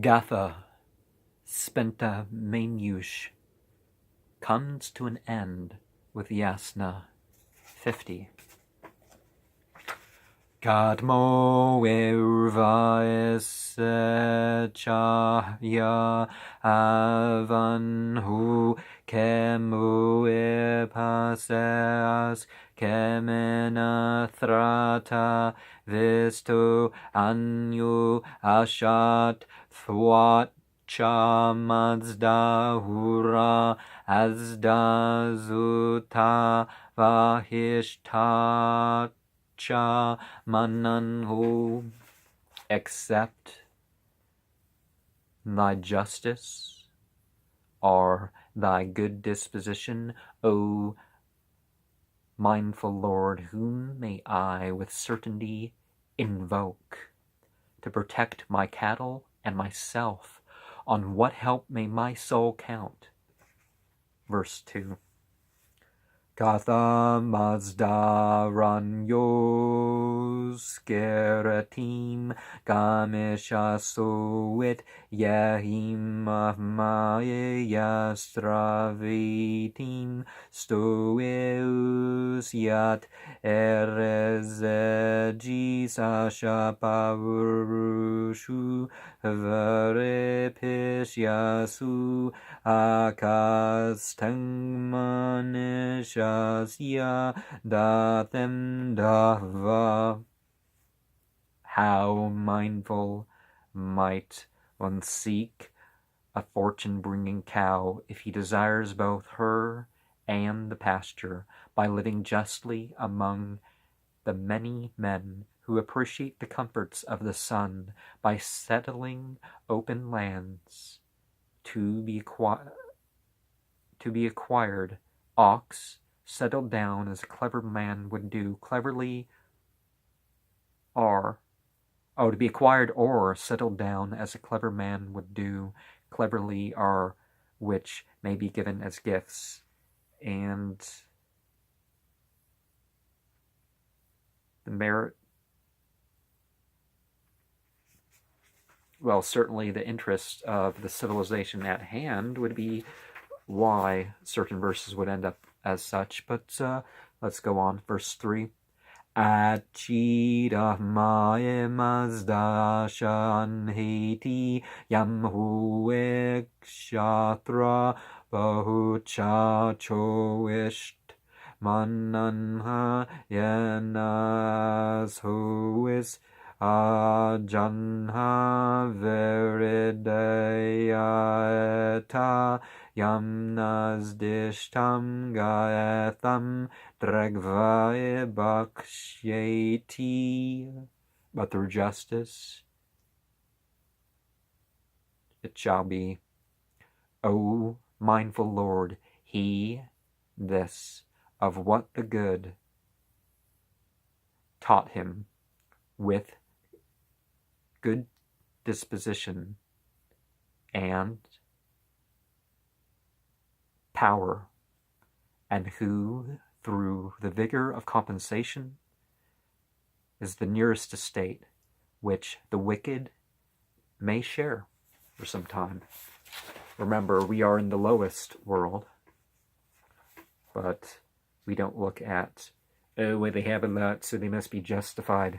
Gatha, Spentamainyush comes to an end with Yasna 50. Kadmo irvaisechaya avanhu kemu ipaseas kemenathrata vistu anyu ashat thwat chamazda hura azda zuta vahishtat cha mananhu, accept thy justice or thy good disposition, O mindful Lord, whom may I with certainty invoke to protect my cattle and myself? On what help may my soul count? Verse 2. Gatha Mazda Ranyos Geratim Gamisha Suit Yahim Mahmaye Yastravitim Stoeus Yat Erezegis Asha Pavurushu Varepish Yasu Akastangmanisha Dathem Dava. How mindful might one seek a fortune-bringing cow if he desires both her and the pasture, by living justly among the many men who appreciate the comforts of the sun, by settling open lands to be acquired, ox settled down as a clever man would do, cleverly, or to be acquired or settled down as a clever man would do, cleverly, or which may be given as gifts. And the merit, well, certainly the interest of the civilization at hand would be why certain verses would end up as such, but let's go on. Verse 3. Achida mae mazda shanheti yamhuek shatra bahucha choisht mananha yanas huis ajanha veridayata Yamnas dishtam gaetham dragvae bakshyeti. But through justice it shall be. O mindful Lord, he this of what the good taught him with good disposition and power, and who, through the vigor of compensation, is the nearest estate which the wicked may share for some time. Remember, we are in the lowest world, but we don't look at, oh, they have a lot, so they must be justified.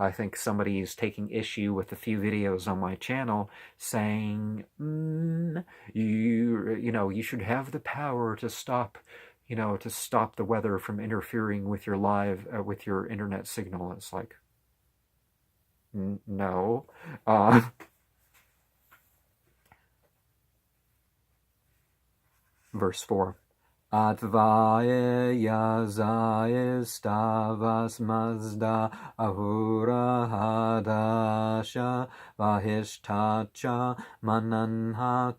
I think somebody is taking issue with a few videos on my channel saying, you should have the power to stop, to stop the weather from interfering with your with your internet signal. It's like, no. Verse 4. Advaye yazaye stavas mazda ahura hadasha vahishtacha mananha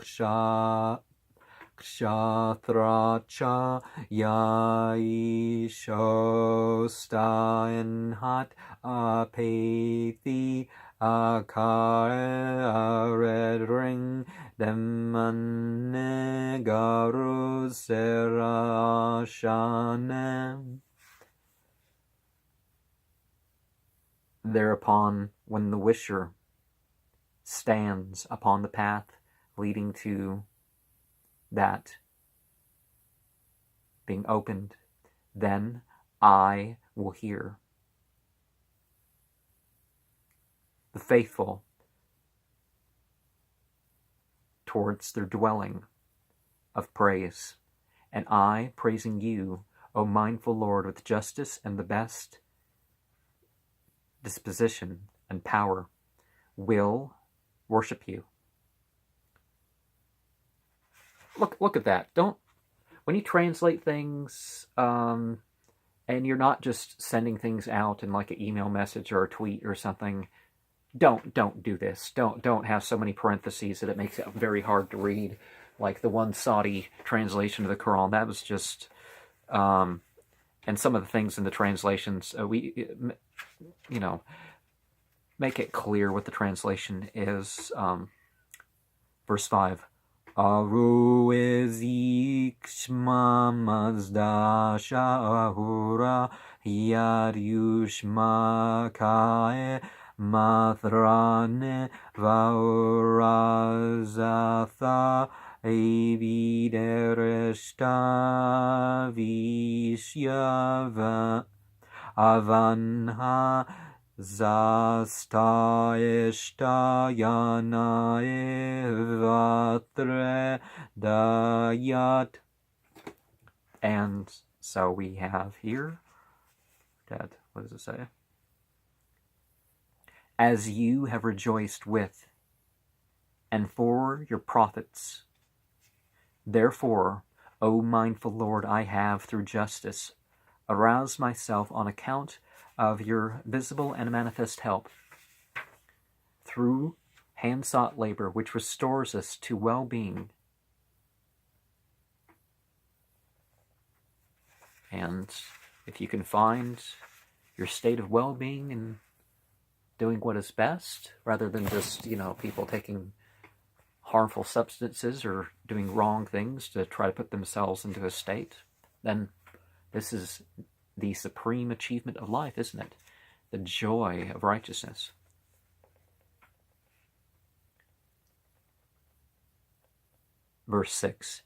kshatracha yaishostainhat apethi akare aredring demane garu serashanem. Thereupon, when the wisher stands upon the path leading to that being opened, then I will hear. The faithful towards their dwelling of praise, and I, praising you, O mindful Lord, with justice and the best disposition and power, will worship you. Look at that. When you translate things, and you're not just sending things out in like an email message or a tweet or something, don't do this. Don't have so many parentheses that it makes it very hard to read. Like the one Saudi translation of the Quran, that was just, and some of the things in the translations, make it clear what the translation is. Verse 5. Aru ezikshma mazda shahura yaryushma kae mathrane vaurazatha evidereshta vishyava avanha Zastaishtayanae vatre dayat. And so we have here, Dad, what does it say? As you have rejoiced with and for your prophets. Therefore, O mindful Lord, I have, through justice, aroused myself on account of your visible and manifest help, through hand-sought labor, which restores us to well-being. And if you can find your state of well-being and doing what is best, rather than just, people taking harmful substances or doing wrong things to try to put themselves into a state, then this is the supreme achievement of life, isn't it? The joy of righteousness. Verse 6.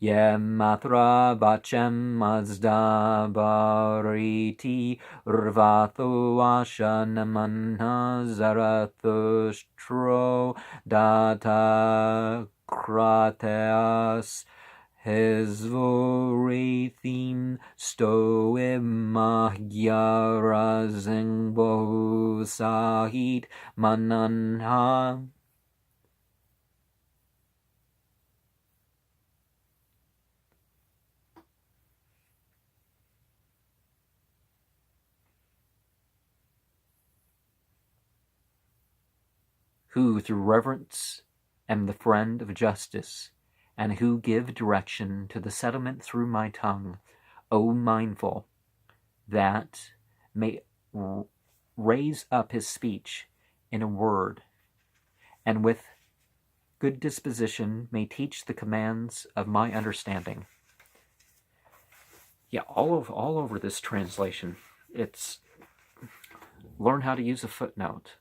Yematra bachem mazda bariti rvathu ashanamanha zarathustro data krateas Hezvorathin stoemahyarazeng bohu sahit mananha. Who through reverence am the friend of justice, and who give direction to the settlement through my tongue, O mindful, that may raise up his speech in a word, and with good disposition may teach the commands of my understanding. Yeah, all over this translation, it's learn how to use a footnote.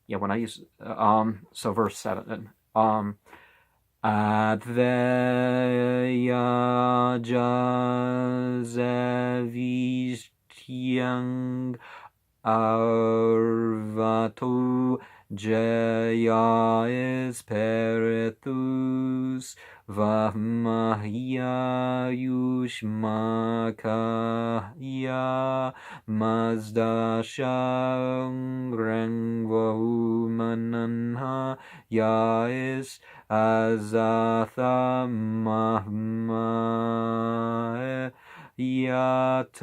When I use, so verse 7, Adveya jazavishyang arvatu jaya esperethus vahmahya yushmakaya mazda shangrang vahumananha yais azatha mahma yatavanha.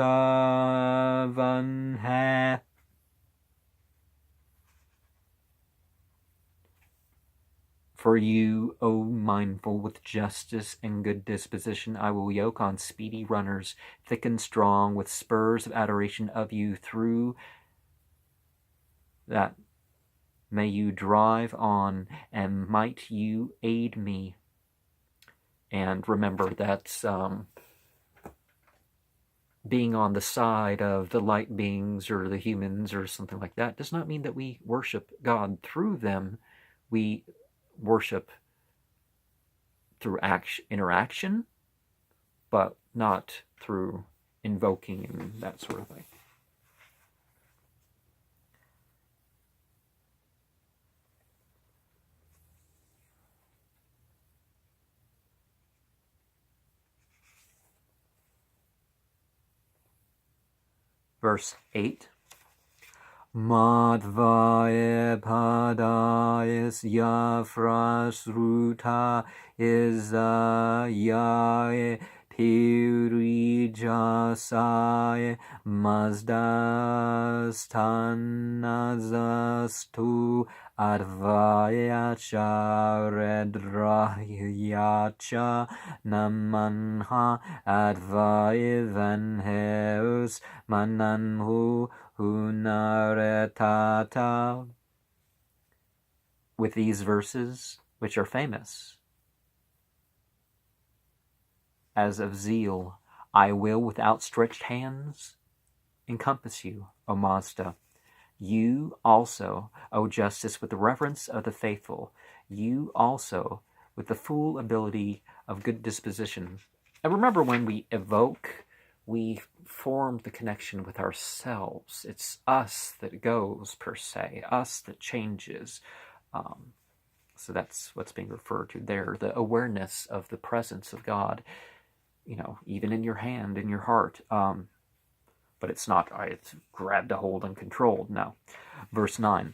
For you, O mindful, with justice and good disposition, I will yoke on speedy runners, thick and strong, with spurs of adoration of you. Through that may you drive on, and might you aid me. And remember that being on the side of the light beings or the humans or something like that does not mean that we worship God through them. We worship through interaction, but not through invoking and that sort of thing. Verse 8. Madhvaye padayas yafrasruta izayaye pirijasaye mazdastanazastu advayacha redrayacha namanha advayavanheus mananhu hunaretata. With these verses, which are famous, as of zeal, I will with outstretched hands encompass you, O Mazda. You also, O Justice, with the reverence of the faithful. You also, with the full ability of good disposition. And remember, when we evoke, we form the connection with ourselves. It's us that goes, per se, us that changes. So that's what's being referred to there, the awareness of the presence of God, even in your hand, in your heart. But it's not, it's grabbed a hold and controlled. No. Verse 9.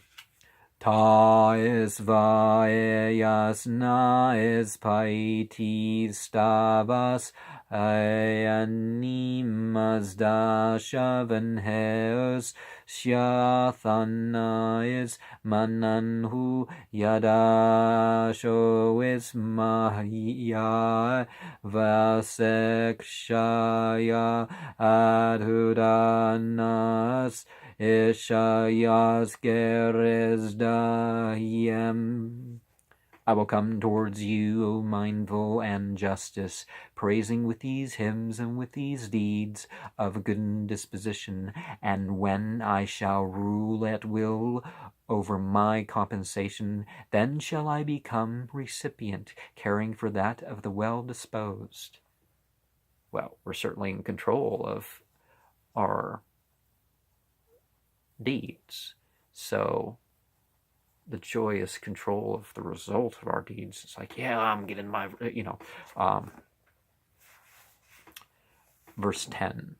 Ta is vae yasna is paiti stavas animazda shavanheus shyathana is mananhu yadasho is mahya vasekshaya adhudanas Ishayas Gerezdayem. I will come towards you, O mindful and justice, praising with these hymns and with these deeds of good disposition, and when I shall rule at will over my compensation, then shall I become recipient, caring for that of the well-disposed. Well, we're certainly in control of our deeds. So the joyous control of the result of our deeds, it's like, yeah, I'm getting my, verse 10.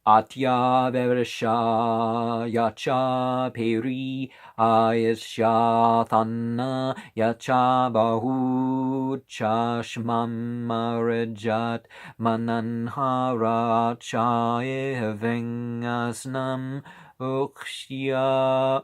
Atya versha yacha peri ayasya thanna yacha bahu chashmam marajat mananhara chaye vengasnam uksya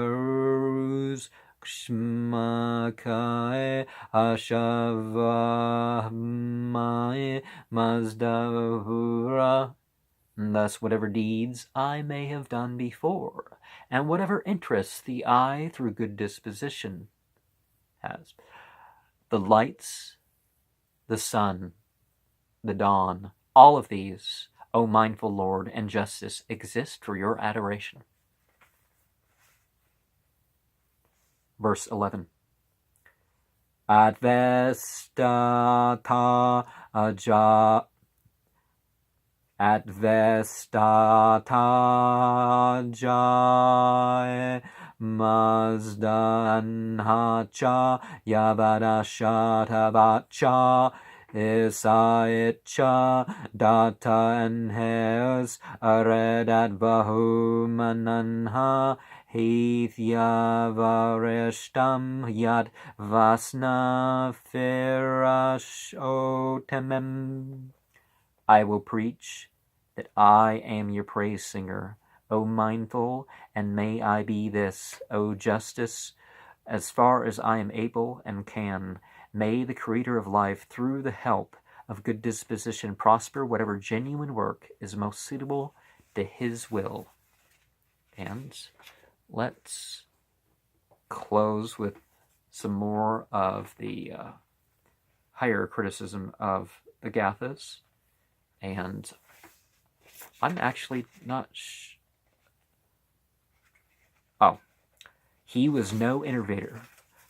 erus Kshmakae Ashavamae Mazdavura. Thus, whatever deeds I may have done before, and whatever interests the eye through good disposition has, the lights, the sun, the dawn, all of these, O mindful Lord and Justice, exist for your adoration. Verse 11. Advestata jae mazdanhacha yavadashatavacha Isaitcha data enhes aredat bahumananha Hityavarishtam yad vasna firashotemem. I will preach that I am your praise singer, O mindful, and may I be this, O justice, as far as I am able and can. May the Creator of life, through the help of good disposition, prosper whatever genuine work is most suitable to His will. And let's close with some more of the higher criticism of the Gathas, and I'm actually not Oh. He was no innovator,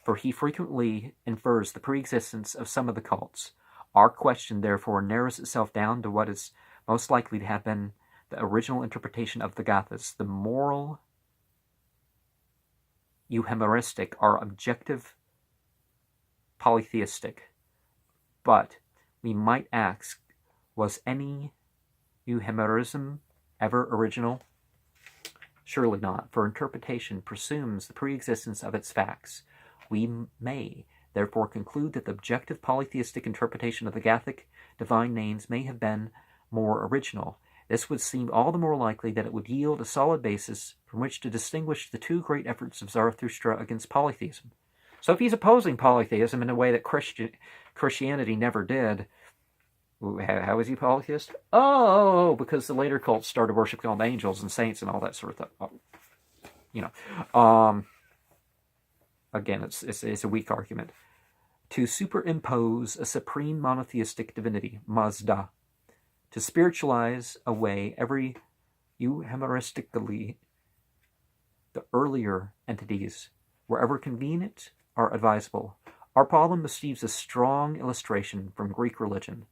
for he frequently infers the pre-existence of some of the cults. Our question, therefore, narrows itself down to what is most likely to have been the original interpretation of the Gathas. The moral euhemeristic are objective polytheistic. But we might ask, was any euhemerism ever original? Surely not, for interpretation presumes the pre-existence of its facts. We may therefore conclude that the objective polytheistic interpretation of the Gathic divine names may have been more original. This would seem all the more likely that it would yield a solid basis from which to distinguish the two great efforts of Zarathustra against polytheism. So if he's opposing polytheism in a way that Christianity never did, how is he polytheist? Oh, because the later cults started worshiping all the angels and saints and all that sort of thing. Again, it's a weak argument. To superimpose a supreme monotheistic divinity, Mazda, to spiritualize away every euhemeristically the earlier entities, wherever convenient, are advisable. Our problem receives a strong illustration from Greek religion.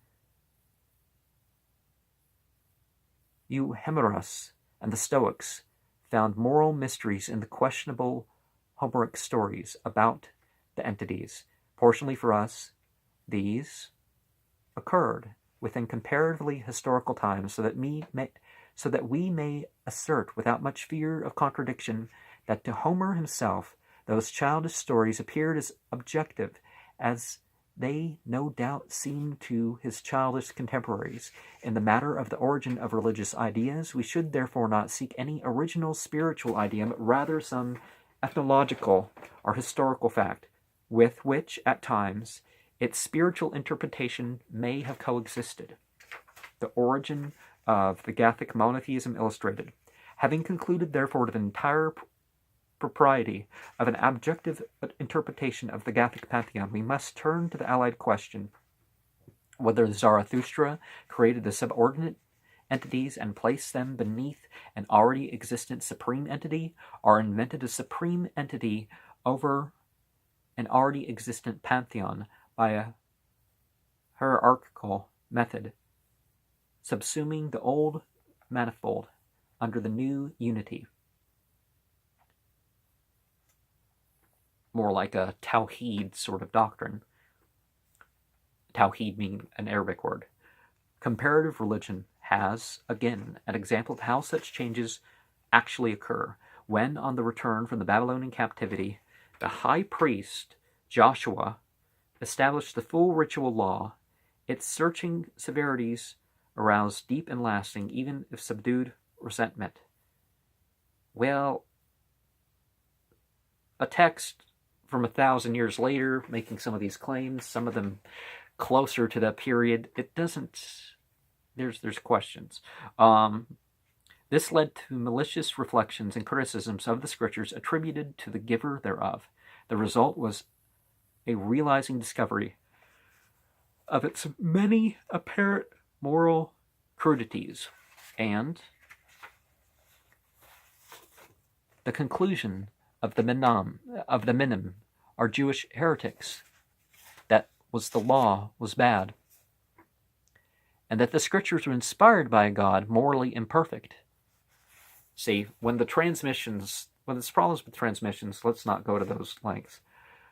Euhemeros and the Stoics found moral mysteries in the questionable Homeric stories about the entities. Fortunately for us, these occurred within comparatively historical times, so that we may assert without much fear of contradiction that to Homer himself those childish stories appeared as objective as they no doubt seemed to his childish contemporaries. In the matter of the origin of religious ideas, we should therefore not seek any original spiritual idea, but rather some ethnological or historical fact, with which, at times, its spiritual interpretation may have coexisted. The origin of the Gathic monotheism illustrated. Having concluded, therefore, to the entire propriety of an objective interpretation of the Gathic pantheon, we must turn to the allied question whether Zarathustra created the subordinate entities and placed them beneath an already existent supreme entity, or invented a supreme entity over an already existent pantheon by a hierarchical method, subsuming the old manifold under the new unity. More like a Tawheed sort of doctrine. Tawheed being an Arabic word. Comparative religion has, again, an example of how such changes actually occur. When, on the return from the Babylonian captivity, the high priest, Joshua, established the full ritual law, its searching severities aroused deep and lasting, even if subdued, resentment. Well, a text from 1,000 years later, making some of these claims, some of them closer to that period, it doesn't, there's questions. This led to malicious reflections and criticisms of the scriptures attributed to the giver thereof. The result was a realizing discovery of its many apparent moral crudities, and the conclusion of the Minim are Jewish heretics, that the law was bad, and that the scriptures were inspired by a God morally imperfect. See, when there's problems with transmissions, let's not go to those lengths.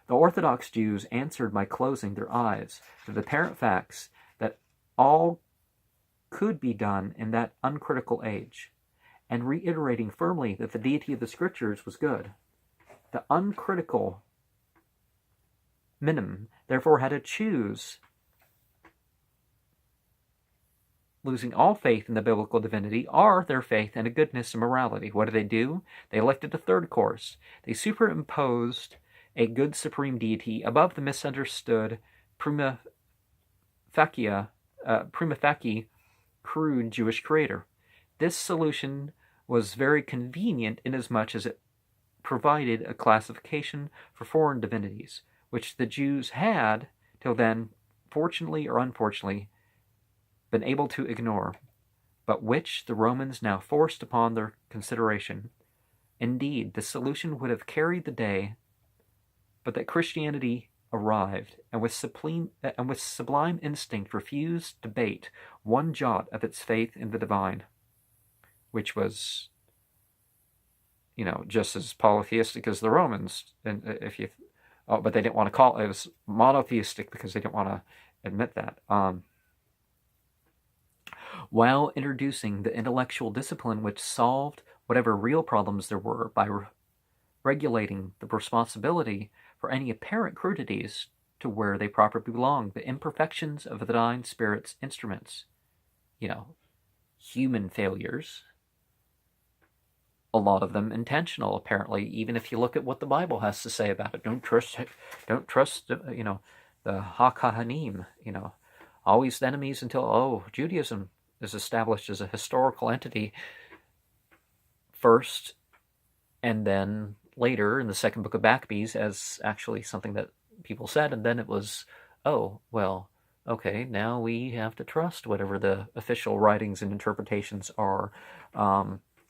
The Orthodox Jews answered by closing their eyes to the apparent facts that all could be done in that uncritical age, and reiterating firmly that the deity of the scriptures was good. The uncritical Minim therefore had to choose, losing all faith in the biblical divinity or their faith in a goodness and morality. What do? They elected a third course. They superimposed a good supreme deity above the misunderstood prima facie crude Jewish creator. This solution was very convenient inasmuch as it provided a classification for foreign divinities, which the Jews had, till then, fortunately or unfortunately, been able to ignore, but which the Romans now forced upon their consideration. Indeed, the solution would have carried the day, but that Christianity arrived, and with sublime instinct refused to bate one jot of its faith in the divine, which was, just as polytheistic as the Romans. And but they didn't want to call it was monotheistic because they didn't want to admit that. While introducing the intellectual discipline which solved whatever real problems there were by regulating the responsibility for any apparent crudities to where they properly belong, the imperfections of the divine spirit's instruments, human failures, a lot of them intentional, apparently, even if you look at what the Bible has to say about it. Don't trust, the Hakahanim, always the enemies until, Judaism is established as a historical entity first, and then later in the second book of Maccabees as actually something that people said, and then it was, okay, now we have to trust whatever the official writings and interpretations are.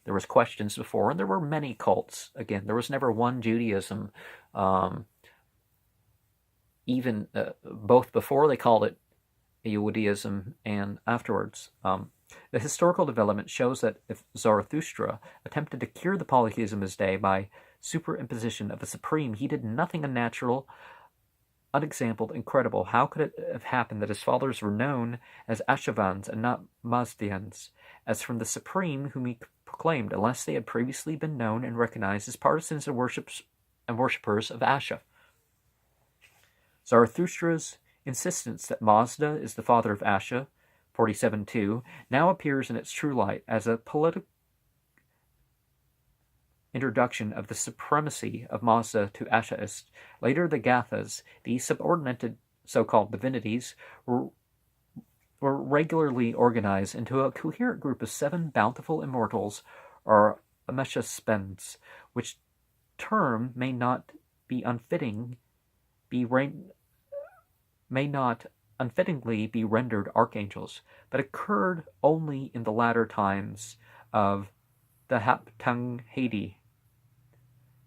There was questions before, and there were many cults. Again, there was never one Judaism, even both before they called it Judaism and afterwards. The historical development shows that if Zarathustra attempted to cure the polytheism of his day by superimposition of the supreme, he did nothing unnatural, unexampled, incredible. How could it have happened that his followers were known as Ashavans and not Mazdians, as from the supreme whom he proclaimed, unless they had previously been known and recognized as partisans and worshippers of Asha? Zarathustra's insistence that Mazda is the father of Asha, 47.2, now appears in its true light as a political introduction of the supremacy of Mazda to Ashaist. Later, the Gathas, these subordinated so-called divinities, were regularly organized into a coherent group of 7 bountiful immortals, or Ameshaspens, which term may not unfittingly be rendered archangels, but occurred only in the latter times of the Haptung Hadi,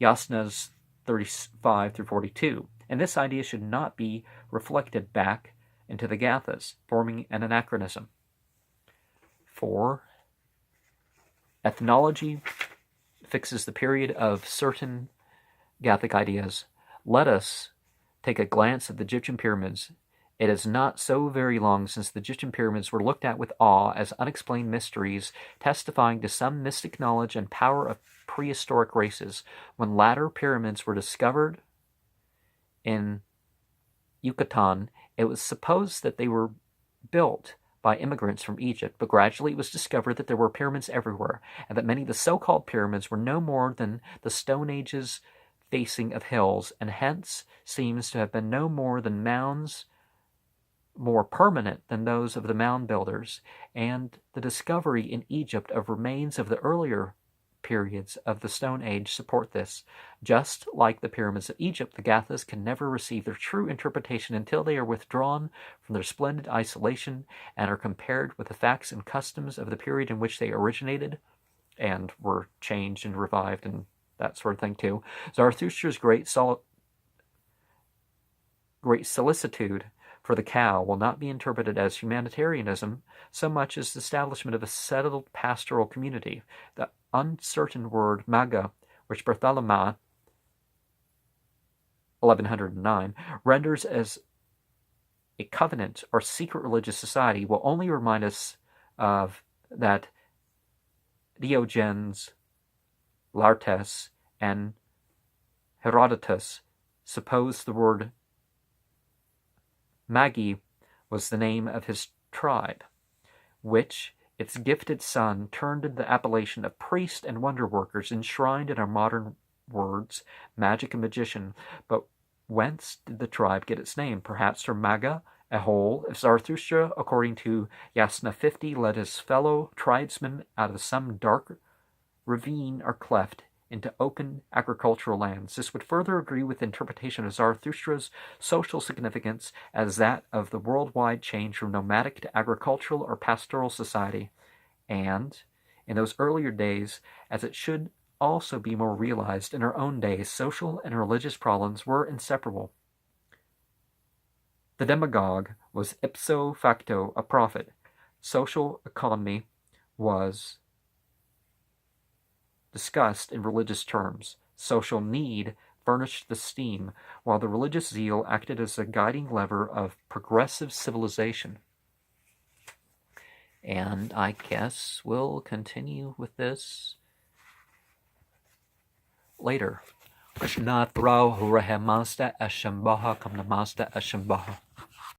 Yasna's 35 through 42, and this idea should not be reflected back into the Gathas, forming an anachronism. 4. Ethnology fixes the period of certain Gathic ideas. Let us take a glance at the Egyptian pyramids. It is not so very long since the Egyptian pyramids were looked at with awe as unexplained mysteries, testifying to some mystic knowledge and power of prehistoric races. When latter pyramids were discovered in Yucatan, it was supposed that they were built by immigrants from Egypt, but gradually it was discovered that there were pyramids everywhere, and that many of the so-called pyramids were no more than the Stone Age's facing of hills, and hence seems to have been no more than mounds more permanent than those of the mound builders, and the discovery in Egypt of remains of the earlier periods of the Stone Age support this. Just like the pyramids of Egypt, the Gathas can never receive their true interpretation until they are withdrawn from their splendid isolation and are compared with the facts and customs of the period in which they originated and were changed and revived and that sort of thing too. Zarathustra's great solicitude for the cow will not be interpreted as humanitarianism so much as the establishment of a settled pastoral community. The uncertain word maga, which Bartholomew 1109 renders as a covenant or secret religious society, will only remind us of that Diogenes Laertes and Herodotus supposed the word Magi was the name of his tribe, which its gifted son turned into the appellation of priest and wonder workers, enshrined in our modern words, magic and magician. But whence did the tribe get its name? Perhaps from Maga, a hole. If Zarathustra, according to Yasna 50, led his fellow tribesmen out of some dark ravine or cleft, into open agricultural lands. This would further agree with the interpretation of Zarathustra's social significance as that of the worldwide change from nomadic to agricultural or pastoral society, and, in those earlier days, as it should also be more realized in our own days, social and religious problems were inseparable. The demagogue was ipso facto a prophet. Social economy was discussed in religious terms. Social need furnished the steam, while the religious zeal acted as a guiding lever of progressive civilization. And I guess we'll continue with this later. Krishna Thrau Hurahemasta Ashambaha Kamnamasta Ashambaha.